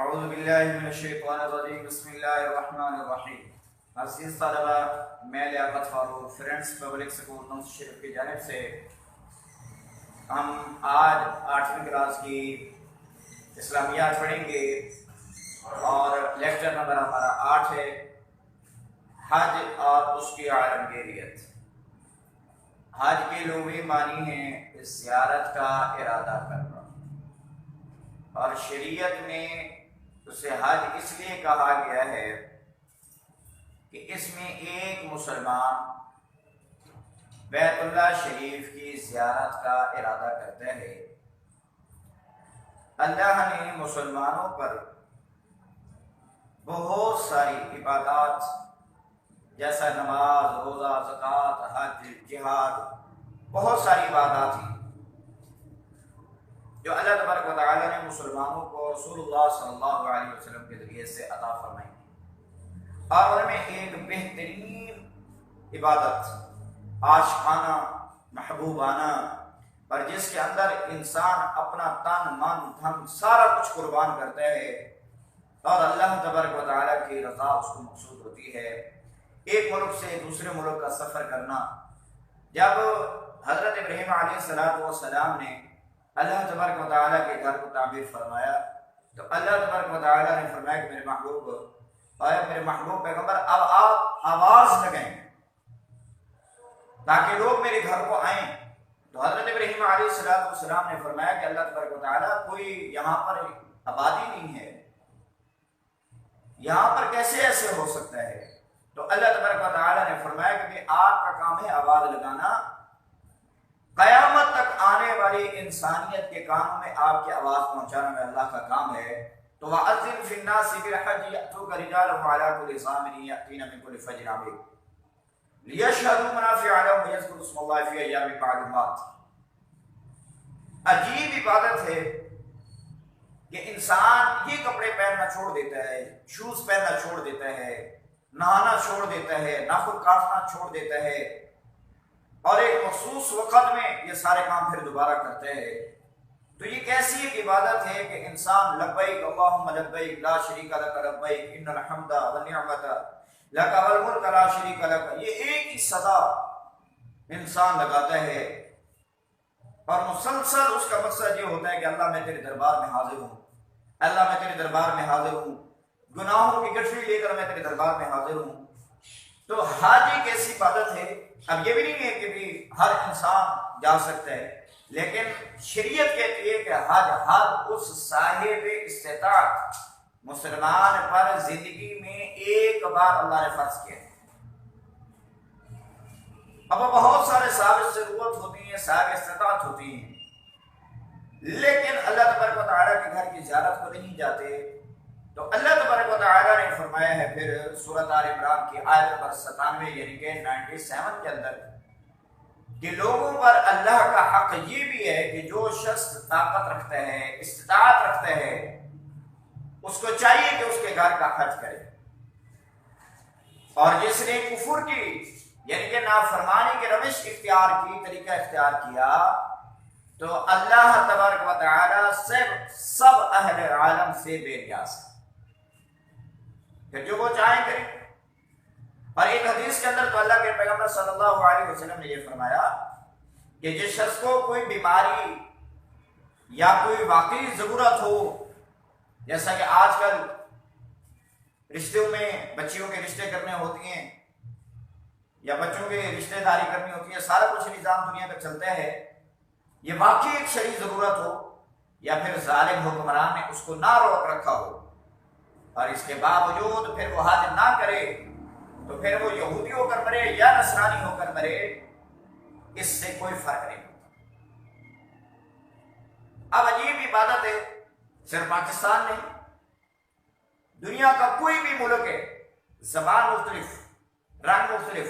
اعوذ باللہ من الشیطان الرجیم بسم اللہ الرحمن الرحیم۔ عزیز طلبہ، میں لیاقت فاروق فرینڈز پبلک اسکول نونس شریف کی جانب سے ہم آج 8ویں کلاس کی اسلامیات پڑھیں گے اور لیکچر نمبر ہمارا 8 ہے، حج اور اس کی عالمگیریت۔ حج کے لغوی معنی ہیں زیارت کا ارادہ کرنا، اور شریعت میں اسے حج اس لیے کہا گیا ہے کہ اس میں ایک مسلمان بیت اللہ شریف کی زیارت کا ارادہ کرتا ہے۔ اللہ نے مسلمانوں پر بہت ساری عبادات جیسا نماز، روزہ، زکوٰۃ، حج، جہاد، بہت ساری عبادات ہیں جو اللہ تبارک و تعالیٰ نے مسلمانوں کو رسول اللہ صلی اللہ علیہ وسلم کے ذریعے سے عطا فرمائی، اور ان میں ایک بہترین عبادت عاشقانہ، محبوبانہ، اور جس کے اندر انسان اپنا تن، من، دھن سارا کچھ قربان کرتا ہے اور اللہ تبارک و تعالیٰ کی رضا اس کو مقصود ہوتی ہے، ایک ملک سے دوسرے ملک کا سفر کرنا۔ جب حضرت ابراہیم علیہ السلام نے اللہ تبارک و تعالیٰ کے گھر کو تعمیر فرمایا تو اللہ تبارک و تعالیٰ نے فرمایا کہ میرے محبوب پیغمبر اب آپ آواز لگائیں تاکہ لوگ میرے گھر کو آئیں۔ تو حضرت ابراہیم علیہ السلام نے فرمایا کہ اللہ تبارک و تعالیٰ کوئی یہاں پر آبادی نہیں ہے، یہاں پر کیسے ایسے ہو سکتا ہے؟ تو اللہ تبارک و تعالیٰ نے فرمایا کہ آپ کا کام ہے آواز لگانا، قیامت تک آنے والی انسانیت کے کاموں میں آپ کی آواز پہنچانا میں اللہ کا کام ہے۔ تو وَأَذِّن فِي النَّاسِ بِالْحَجِّ يَأْتُوكَ رِجَالًا وَعَلَىٰ كُلِّ ضَامِرٍ يَأْتِينَ مِن كُلِّ فَجٍّ عَمِيقٍ لِيَشْهَدُوا مَنَافِعَ لَهُمْ وَيَذْكُرُوا اسْمَ اللَّهِ فِي أَيَّامٍ مَّعْلُومَاتٍ۔ عجیب عبادت ہے کہ انسان یہ کپڑے پہننا چھوڑ دیتا ہے، شوز پہننا چھوڑ دیتا ہے، نہانا چھوڑ دیتا ہے، ناخن کاٹنا چھوڑ دیتا ہے، اور ایک مخصوص وقت میں یہ سارے کام پھر دوبارہ کرتے ہیں۔ تو یہ کیسی ایک عبادت ہے کہ انسان لبیک اللہم لبیک لا شریک لک لبیک ان الحمد والنعمت لک والملک لا شریک لک، یہ ایک ہی صدا انسان لگاتا ہے، اور مسلسل اس کا مقصد یہ ہوتا ہے کہ اللہ میں تیرے دربار میں حاضر ہوں، اللہ میں تیرے دربار میں حاضر ہوں، گناہوں کی گٹھری لے کر میں تیرے دربار میں حاضر ہوں۔ تو حج ایک ایسی عبادت ہے، اب یہ بھی نہیں ہے کہ بھی ہر انسان جا سکتا ہے، لیکن شریعت کہتی ہے کہ حج ہر اس صاحب استطاعت مسلمان پر زندگی میں ایک بار اللہ نے فرض کیا ہے۔ اب بہت سارے صاحب ضرورت ہوتی ہیں، صاحب استطاعت ہوتی ہیں، لیکن اللہ تبارک و تعالیٰ کے گھر کی زیارت کو نہیں جاتے۔ تو اللہ تبارک و تعالیٰ نے فرمایا ہے پھر سورۃ آل عمران کی آیت نمبر 97 یعنی کہ 97 کے اندر کہ لوگوں پر اللہ کا حق یہ بھی ہے کہ جو شخص طاقت رکھتا ہے، استطاعت رکھتا ہے، اس کو چاہیے کہ اس کے گھر کا حج کرے، اور جس نے کفر کی یعنی کہ نافرمانی کی روش اختیار کی، طریقہ اختیار کیا، تو اللہ تبارک و تعالیٰ سب اہل عالم سے بے نیاز ہے، پھر جو وہ چاہیں کریں۔ اور ایک حدیث کے اندر تو اللہ کے پیغمبر صلی اللہ علیہ وسلم نے یہ فرمایا کہ جس شخص کو کوئی بیماری یا کوئی واقعی ضرورت ہو، جیسا کہ آج کل رشتوں میں بچیوں کے رشتے کرنے ہوتی ہیں یا بچوں کے رشتہ داری کرنی ہوتی ہے، سارا کچھ نظام دنیا کا چلتا ہے، یہ واقعی ایک شرعی ضرورت ہو یا پھر ظالم حکمران نے اس کو نہ روک رکھا ہو، اور اس کے باوجود پھر وہ حج نہ کرے، تو پھر وہ یہودی ہو کر مرے یا نصرانی ہو کر مرے، اس سے کوئی فرق نہیں ہوتا۔ اب عجیب عبادت ہے، صرف پاکستان نہیں، دنیا کا کوئی بھی ملک ہے، زبان مختلف، رنگ مختلف،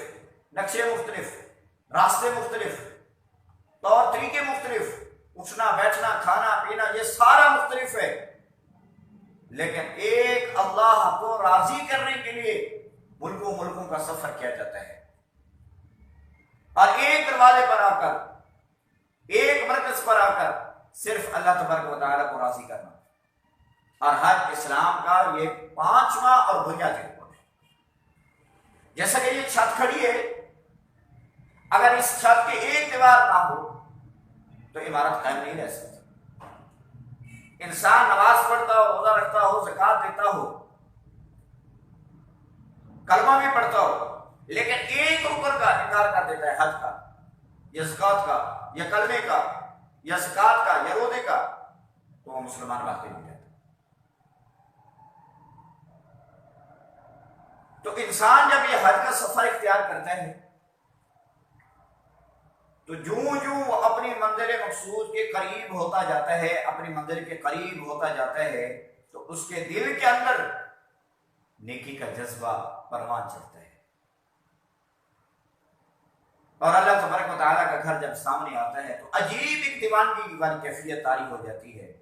نقشے مختلف، راستے مختلف، طور طریقے مختلف، اٹھنا بیٹھنا کھانا پینا یہ سارا مختلف ہے، لیکن ایک اللہ کو راضی کرنے کے لیے ملکوں کا سفر کیا جاتا ہے، اور ایک دروازے پر آ کر، ایک مرکز پر آ کر صرف اللہ تبارک و تعالیٰ کو راضی کرنا۔ اور حج اسلام کا یہ 5واں اور بنیادی رکن ہے۔ جیسا کہ یہ چھت کھڑی ہے، اگر اس چھت کے ایک دیوار نہ ہو تو عمارت قائم نہیں رہ سکتی۔ انسان نماز پڑھتا ہو، روزہ رکھتا ہو، زکوٰۃ دیتا ہو، کلمہ بھی پڑھتا ہو، لیکن ایک رکن کا انکار کر دیتا ہے، حج کا یا زکوٰۃ کا یا کلمے کا یا زکوٰۃ کا یا روزے کا، تو وہ مسلمان باقی نہیں رہتا۔ تو انسان جب یہ حج کا سفر اختیار کرتا ہے تو جوں وہ اپنی منزل مقصود کے قریب ہوتا جاتا ہے، اپنی منزل کے قریب ہوتا جاتا ہے، تو اس کے دل کے اندر نیکی کا جذبہ پروان چڑھتا ہے، اور اللہ تبارک و تعالیٰ کا گھر جب سامنے آتا ہے تو عجیب ایک دیوانگی والی کیفیت طاری ہو جاتی ہے۔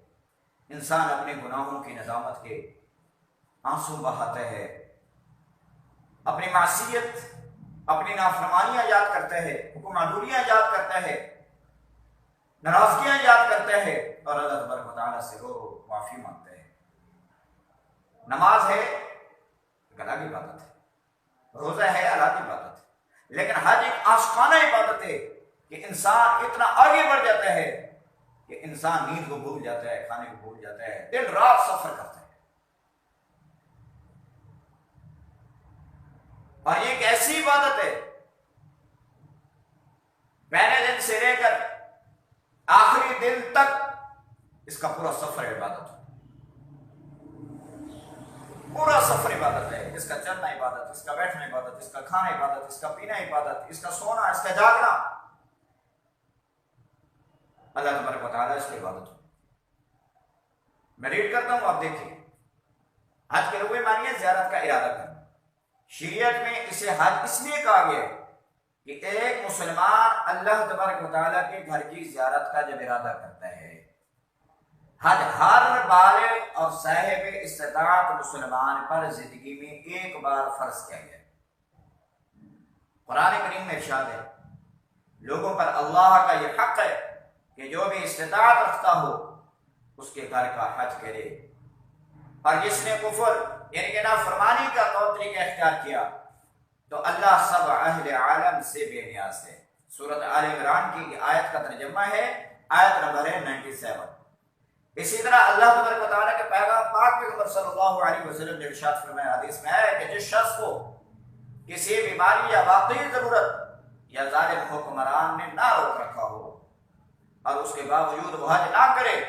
انسان اپنے گناہوں کی ندامت کے آنسو بہاتا ہے، اپنی معصیت، اپنی نافرمانیاں یاد کرتا ہے، حکم عدولیاں یاد کرتا ہے، ناراضگیاں یاد کرتا ہے، اور اللہ تبارک و تعالیٰ سے رو معافی مانگتا ہے۔ نماز ہے ایک الگ عبادت ہے، روزہ ہے الگ عبادت ہے، لیکن حج ایک عاشقانہ عبادت ہے کہ انسان اتنا آگے بڑھ جاتا ہے کہ انسان نیند کو بھول جاتا ہے، کھانے کو بھول جاتا ہے، دن رات سفر کرتا ہے۔ اور یہ ایک ایسی عبادت ہے، پہلے دن سے لے کر آخری دن تک اس کا پورا سفر عبادت ہے، پورا سفر عبادت ہے۔ اس کا چلنا عبادت، اس کا بیٹھنا عبادت، اس کا کھانا عبادت، اس کا پینا عبادت، اس کا سونا، اس کا جاگنا، اللہ تبارک و تعالیٰ اس کی عبادت ہے۔ میں ریڈ کرتا ہوں، آپ دیکھیں، حج کے لغوی معنی ہے زیارت کا ارادہ کرنا۔ شریعت میں اسے حج اس لیے کہا گیا کہ ایک مسلمان اللہ تبارک و تعالیٰ کے گھر کی زیارت کا جب ارادہ کرتا ہے، حج ہر بالغ اور صاحب استطاعت مسلمان پر زندگی میں ایک بار فرض کیا گیا۔ قرآن کریم میں ارشاد ہے، لوگوں پر اللہ کا یہ حق ہے کہ جو بھی استطاعت رکھتا ہو اس کے گھر کا حج کرے، اور جس نے کفر یعنی کہ نافرمانی کا طور طریقہ اختیار کیا تو اللہ سب اہل عالم سے بے نیاز ہے۔ سورۃ آل عمران کی آیت کا ترجمہ ہے، آیت نمبر ہے 97۔ اسی طرح اللہ تبارک و تعالیٰ کے پیغام پاک پیغمبر صلی اللہ علیہ وسلم نے ارشاد فرمایا، حدیث میں ہے کہ جس شخص کو کسی بیماری یا واقعی ضرورت یا ظالم حکمران نے نہ روک رکھا ہو اور اس کے باوجود وہ حج نہ کرے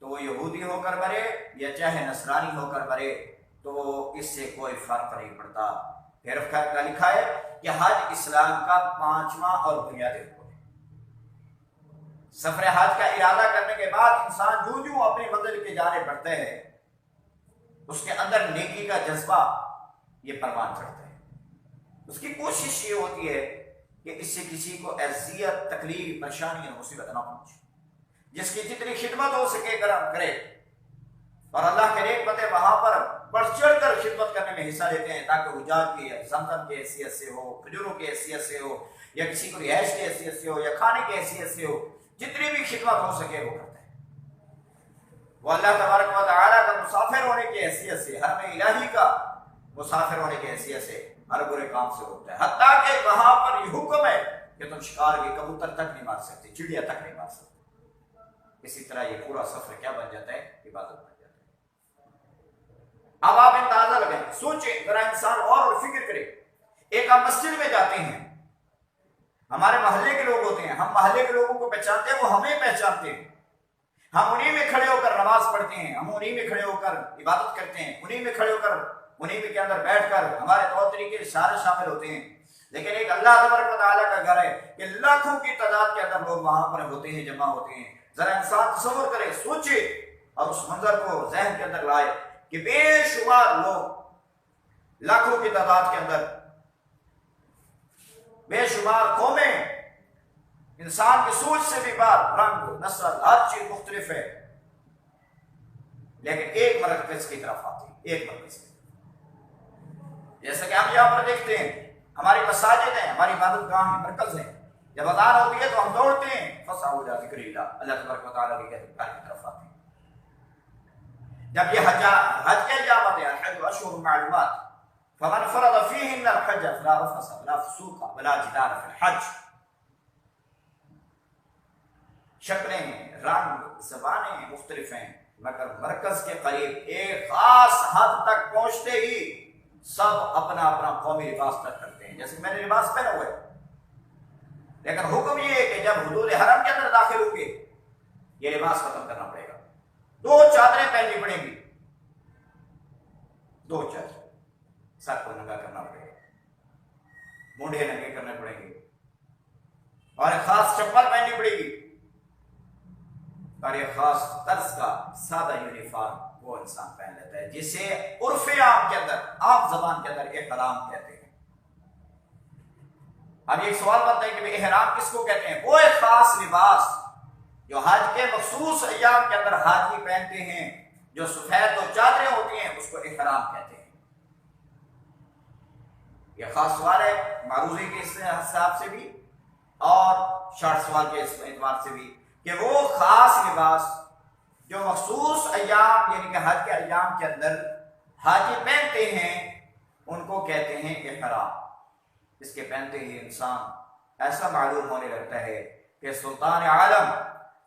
تو وہ یہودی ہو کر مرے یا چاہے نصرانی ہو کر مرے تو اس سے کوئی فرق نہیں پڑتا۔ پھر کا لکھا ہے کہ حج اسلام کا 5واں اور بنیادی رکن ہے۔ سفر حج کا ارادہ کرنے کے بعد انسان جو اپنی منزل کی جانب بڑھتا ہے اس کے اندر نیکی کا جذبہ یہ پروان چڑھتا ہے۔ اس کی کوشش یہ ہوتی ہے کہ اس سے کسی کو اذیت، تکلیف، پریشانی اور مصیبت نہ پہنچے، جس کی جتنی خدمت ہو سکے کرے، اور اللہ کے نیک بندے وہاں پر بڑھ چڑھ کر خدمت کرنے میں حصہ لیتے ہیں تاکہ حجاج کی زمزم کی حیثیت سے ہو، کھجوروں کی حیثیت سے ہو، یا کسی کو رہائش کی حیثیت سے ہو، یا کھانے کی حیثیت سے ہو، جتنی بھی خدمت ہو سکے وہ کرتے ہیں۔ وہ اللہ تبارک و تعالیٰ کا مسافر ہونے کی حیثیت سے، حرم الہی کا مسافر ہونے کی حیثیت سے ہر برے کام سے روکتا ہے، حتیٰ کہ وہاں پر یہ حکم ہے کہ تم شکار کے کبوتر تک نہیں مار سکتے، چڑیا تک نہیں مار سکتے۔ اسی طرح یہ پورا سفر کیا بن جاتا ہے؟ عبادت بن جاتا ہے۔ اب آپ اندازہ لگائیں، سوچیں ذرا، انسان اور فکر کرے۔ ایک ہم مسجد میں جاتے ہیں، ہمارے محلے کے لوگ ہوتے ہیں، ہم محلے کے لوگوں کو پہچانتے ہیں، وہ ہمیں پہچانتے ہیں، ہم انہی میں کھڑے ہو کر نماز پڑھتے ہیں، ہم انہی میں کھڑے ہو کر عبادت کرتے ہیں، انہی میں کھڑے ہو کر انہی میں کے اندر بیٹھ کر ہمارے طور طریقے سارے شامل ہوتے ہیں۔ لیکن ایک اللہ تبارک و تعالیٰ کا گھر ہے کہ لاکھوں کی تعداد کے اندر لوگ وہاں پر ہوتے ہیں، جمع ہوتے ہیں۔ ذرا انسان تصور کرے، سوچے اور اس منظر کو ذہن کے اندر لائے کہ بے شمار لوگ، لاکھوں کی تعداد کے اندر بے شمار قومیں، انسان کی سوچ سے بھی بات، رنگ، نسل، ہر چیز مختلف ہے، لیکن ایک مرکز کی طرف آتی ہے، ایک مرکز کی طرف۔ جیسا کہ ہم یہاں پر دیکھتے ہیں، ہماری مساجد ہیں، ہماری عبادت گاہ میں مرکز ہیں، جب اذان ہوتی ہے تو ہم دوڑتے ہیں، فسعوا الی ذکر اللہ، اللہ تبارک و تعالیٰ کی طرف آتے ہیں۔ جب یہ حج کے ایام ہے، الحج اشہر معلومات، فمن فرض فیہن الحج فلا رفث ولا فسوق ولا جدال فی الحج. شکلیں، رنگ، زبانیں مختلف ہیں، مگر مرکز کے قریب ایک خاص حد تک پہنچتے ہی سب اپنا اپنا قومی لباس تک کرتے ہیں. جیسے میں نے لباس پہنا ہوا ہے، لیکن حکم یہ ہے کہ جب حدود حرم کے اندر داخل ہوں گے یہ لباس ختم کرنا پڑے گا. 2 چادریں پہننی پڑیں گی، 2 چادر، سر کو ننگا کرنا پڑے گا، مونڈے ننگے کرنے پڑیں گے، اور ایک خاص چپل پہننی پڑے گی، اور ایک خاص طرز کا سادہ یونیفارم وہ انسان پہن لیتا ہے، جسے عرف عام کے اندر، عام زبان کے اندر احرام کہتے ہیں. اب ایک سوال بنتا ہے کہ احرام کس کو کہتے ہیں؟ وہ ایک خاص لباس جو حج کے مخصوص ایام کے اندر حاجی پہنتے ہیں، جو سفید 2 چادریں ہوتی ہیں، اس کو احرام کہتے ہیں. یہ خاص سوال ہے معروضی کے حساب سے بھی اور شارٹ سوال کے اعتبار سے بھی، کہ وہ خاص لباس جو مخصوص ایام یعنی کہ حج کے ایام کے اندر حاجی پہنتے ہیں ان کو کہتے ہیں احرام. اس کے پہنتے ہی انسان ایسا معلوم ہونے لگتا ہے کہ سلطان عالم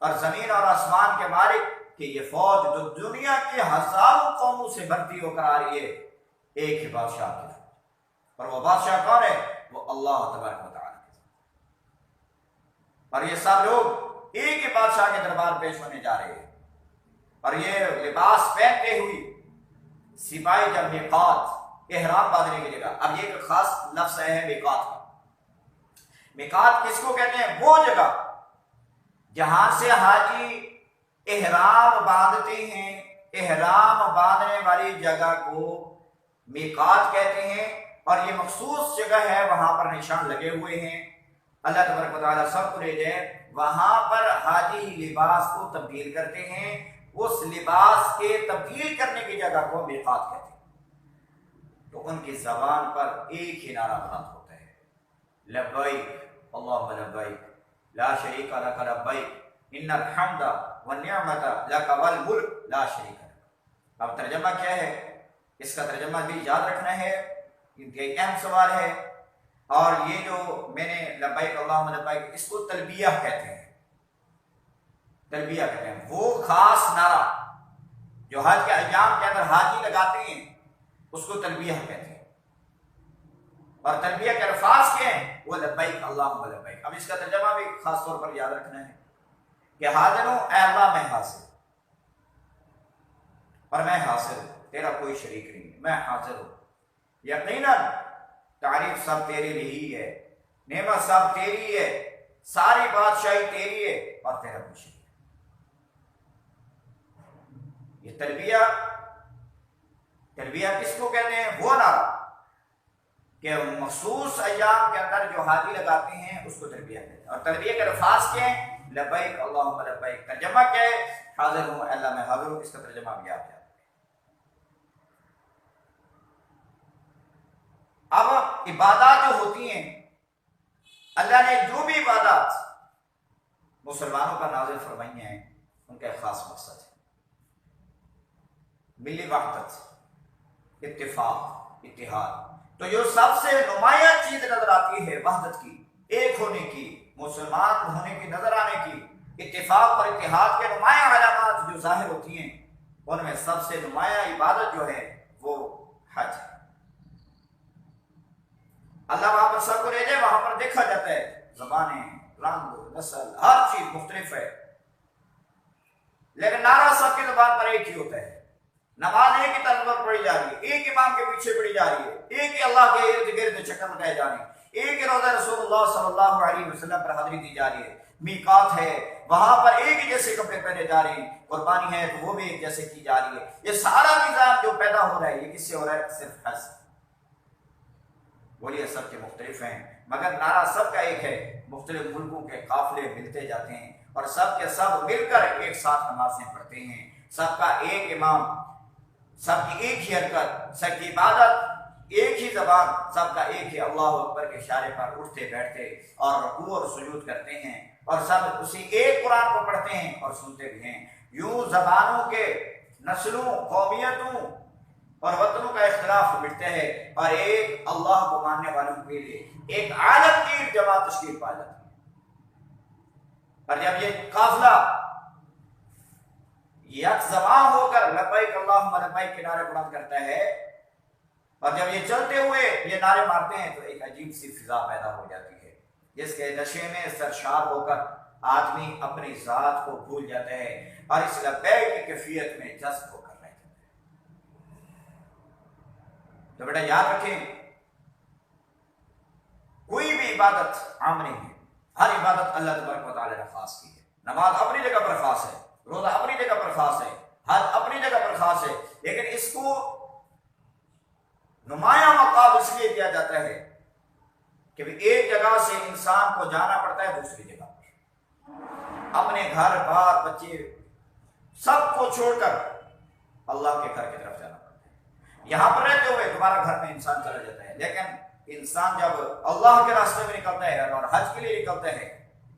اور زمین اور آسمان کے مالک کہ یہ فوج جو دنیا کی ہزاروں قوموں سے بھرتی ہو کر آ رہی ہے ایک ہی بادشاہ کی فوج، اور وہ بادشاہ کون ہے؟ وہ اللہ تبارک و تعالیٰ کے ساتھ. اور یہ سب لوگ ایک ہی بادشاہ کے دربار پیش ہونے جا رہے ہیں. اور یہ لباس پہنتے ہوئے سپاہی جب میقات، احرام باندھنے کی جگہ، اب یہ ایک خاص لفظ ہے میقات کا. میقات کس کو کہتے ہیں؟ وہ جگہ جہاں سے حاجی احرام باندھتے ہیں. احرام باندھنے والی جگہ کو میقات کہتے ہیں، اور یہ مخصوص جگہ ہے، وہاں پر نشان لگے ہوئے ہیں. اللہ تبارک و تعالیٰ سب کو لے جائے، وہاں پر حاجی لباس کو تبدیل کرتے ہیں. اس لباس کے تبدیل کرنے کی جگہ کو میقات کہتے ہیں. تو ان کی زبان پر ایک ہی نعرہ بلند ہوتا ہے، لبیک اللہم لبیک لا شریک لک لبیک ان الحمد والنعمت لک والملک لا شریک لک. اب ترجمہ کیا ہے؟ اس کا ترجمہ بھی یاد رکھنا ہے، یہ اہم سوال ہے. اور یہ جو میں نے لبیک اللہم لبیک، اس کو تلبیہ کہتے ہیں. تلبیہ کہتے ہیں وہ خاص نعرہ جو حج کے ایام کے اندر حاجی لگاتے ہیں، اس کو تلبیہ کہتے ہیں. اور تلبیہ کے الفاظ کیا ہیں؟ وہ لبیک اللہم لبیک. اب اس کا ترجمہ بھی خاص طور پر یاد رکھنا ہے کہ حاضر ہوں اے اللہ، میں حاضر، اور میں حاضر ہوں، تیرا کوئی شریک نہیں، میں حاضر ہوں. یقیناً تعریف سب تیرے لیے ہی ہے، نعمت سب تیری ہے، ساری بادشاہی تیری ہے، اور تیرا کوئی شریک. یہ تلبیہ کس کو کہتے ہیں؟ وہ نعرہ کہ مخصوص ایام کے اندر جو حاجی لگاتے ہیں اس کو تلبیہ کہتے ہیں. اور تلبیہ کے الفاظ کیا ہیں؟ لبیک اللہم لبیک. ترجمہ کیا ہے؟ حاضر ہوں اللہ، میں حاضر ہوں. اس کا ترجمہ بھی آپ جانتے ہیں. اب عبادات جو ہوتی ہیں، اللہ نے جو بھی عبادات مسلمانوں پر نازل فرمائی ہیں ان کا ایک خاص مقصد ہے، ملی وحدت، اتفاق، اتحاد. تو جو سب سے نمایاں چیز نظر آتی ہے وحدت کی، ایک ہونے کی، مسلمان ہونے کی، نظر آنے کی، اتفاق اور اتحاد کے نمایاں علامات جو ظاہر ہوتی ہیں، ان میں سب سے نمایاں عبادت جو ہے وہ حج ہے. اللہ وہاں پر سب کو لے جائے، وہاں پر دیکھا جاتا ہے زبانیں، رنگ، نسل، ہر چیز مختلف ہے، لیکن نعرہ سب کی زبان پر ایک ہی ہوتا ہے. نماز ایک ہی طرز پر پڑھی جا رہی ہے، ایک امام کے پیچھے پڑھی جا رہی ہے، ایک ہی اللہ کے ارد گرد چکر لگائے جا رہے ہیں، ایک ہی روزہ رسول اللہ صلی اللہ علیہ وسلم پر حاضری دی جا رہی ہے. میقات ہے، وہاں پر ایک ہی جیسے کپڑے پہنے جا رہے ہیں. قربانی ہے تو وہ بھی ایک جیسے کی جا رہی ہے. یہ سارا نظام جو پیدا ہو رہا ہے یہ کس سے ہو رہا ہے؟ صرف حج. بولیے سب کے مختلف ہیں مگر نعرہ سب کا ایک ہے. مختلف ملکوں کے قافلے ملتے جاتے ہیں اور سب کے سب مل کر ایک ساتھ نمازیں پڑھتے ہیں. سب کا ایک امام، سب کی ایک ہی حرکت، سب کی عبادت، ایک ہی زبان، سب کا ایک ہی اللہ اکبر کے اشارے پر اٹھتے بیٹھتے اور رکوع اور سجود کرتے ہیں، اور سب اسی ایک قرآن کو پڑھتے ہیں اور سنتے بھی ہیں. یوں زبانوں کے نسلوں، قومیتوں اور وطنوں کا اختلاف مٹتا ہے، اور ایک اللہ کو ماننے والوں کے لیے ایک عالمگیر جماعت تشکیل پا جاتی ہے۔ اور جب یہ قافلہ یک زباں ہو کر لبیک اللہم لبیک کے نعرے بلند کرتا ہے، اور جب یہ چلتے ہوئے یہ نعرے مارتے ہیں، تو ایک عجیب سی فضا پیدا ہو جاتی ہے جس کے نشے میں سرشار ہو کر آدمی اپنی ذات کو بھول جاتا ہے اور اس لبیک کی کیفیت میں جذب ہو کر رہ جاتا ہے۔ تو بیٹا یاد رکھیں، کوئی بھی عبادت عام نہیں ہے، ہر عبادت اللہ تبارک و تعالی نے خاص کی ہے۔ نماز اپنی جگہ پر خاص ہے، روزہ اپنی جگہ پر خاص ہے، حج اپنی جگہ پر خاص ہے، لیکن اس کو نمایاں مقام اس لیے دیا جاتا ہے کہ ایک جگہ سے انسان کو جانا پڑتا ہے دوسری جگہ پر، اپنے گھر بار بچے سب کو چھوڑ کر اللہ کے گھر کی طرف جانا پڑتا ہے۔ یہاں پر رہتے ہوئے دوبارہ گھر میں انسان چلا جاتا ہے، لیکن انسان جب اللہ کے راستے میں نکلتا ہے اور حج کے لیے نکلتا ہے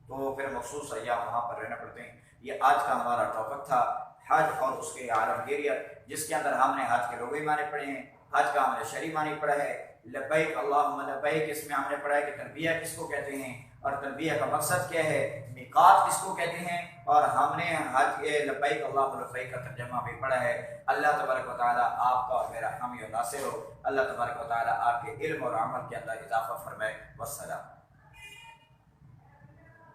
تو پھر مخصوص ایام وہاں پر رہنا پڑتے ہیں۔ یہ آج کا ہمارا ٹاپک تھا، حج اور اس کے عالمگیریت، جس کے اندر ہم نے حج کے لغوی معنی پڑھے ہیں، حج کا ہم نے شرعی معنی پڑھا ہے، لبیک اللہم لبیک اس میں ہم نے پڑھا ہے کہ تلبیہ کس کو کہتے ہیں اور تلبیہ کا مقصد کیا ہے، میقات کس کو کہتے ہیں، اور ہم نے حج کے لبیک اللہم لبیک کا ترجمہ بھی پڑھا ہے۔ اللہ تبارک و تعالی آپ کا اور میرا حامی و ناصر ہو۔ اللہ تبارک و تعالی آپ کے علم اور عمل کے اندر اضافہ فرمائے۔ والسلام۔